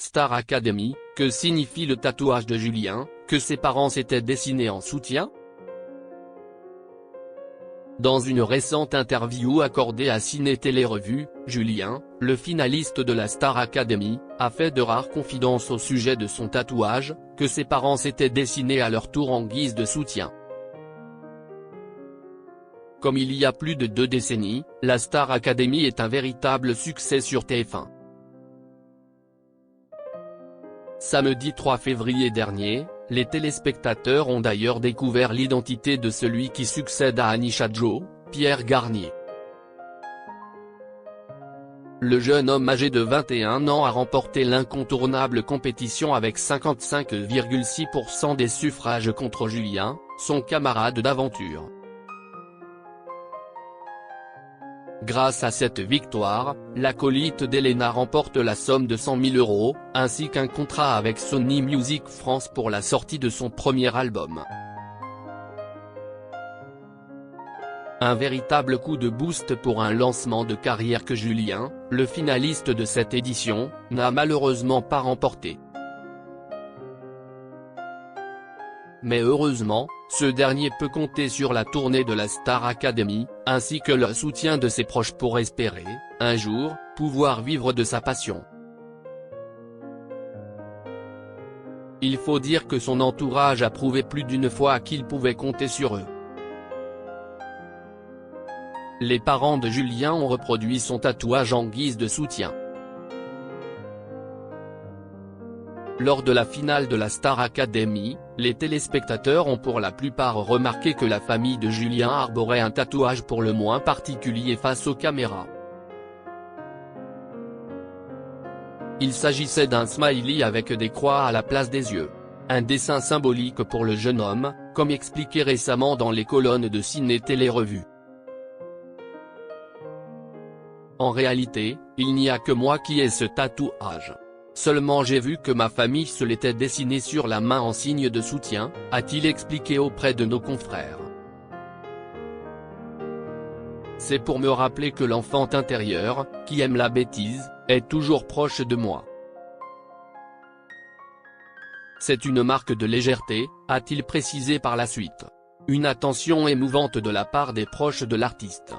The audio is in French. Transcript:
Star Academy, que signifie le tatouage de Julien, que ses parents s'étaient dessinés en soutien? Dans une récente interview accordée à Ciné Télé Revue, Julien, le finaliste de la Star Academy, a fait de rares confidences au sujet de son tatouage, que ses parents s'étaient dessinés à leur tour en guise de soutien. Comme il y a plus de 2 décennies, la Star Academy est un véritable succès sur TF1. Samedi 3 février dernier, les téléspectateurs ont d'ailleurs découvert l'identité de celui qui succède à Annie Chadjo, Pierre Garnier. Le jeune homme âgé de 21 ans a remporté l'incontournable compétition avec 55,6% des suffrages contre Julien, son camarade d'aventure. Grâce à cette victoire, l'acolyte d'Elena remporte la somme de 100 000 €, ainsi qu'un contrat avec Sony Music France pour la sortie de son premier album. Un véritable coup de boost pour un lancement de carrière que Julien, le finaliste de cette édition, n'a malheureusement pas remporté. Mais heureusement, ce dernier peut compter sur la tournée de la Star Academy, ainsi que le soutien de ses proches pour espérer, un jour, pouvoir vivre de sa passion. Il faut dire que son entourage a prouvé plus d'une fois qu'il pouvait compter sur eux. Les parents de Julien ont reproduit son tatouage en guise de soutien. Lors de la finale de la Star Academy, les téléspectateurs ont pour la plupart remarqué que la famille de Julien arborait un tatouage pour le moins particulier face aux caméras. Il s'agissait d'un smiley avec des croix à la place des yeux. Un dessin symbolique pour le jeune homme, comme expliqué récemment dans les colonnes de Ciné Télé Revue. En réalité, il n'y a que moi qui ai ce tatouage. Seulement j'ai vu que ma famille se l'était dessiné sur la main en signe de soutien, a-t-il expliqué auprès de nos confrères. C'est pour me rappeler que l'enfant intérieur, qui aime la bêtise, est toujours proche de moi. C'est une marque de légèreté, a-t-il précisé par la suite. Une attention émouvante de la part des proches de l'artiste.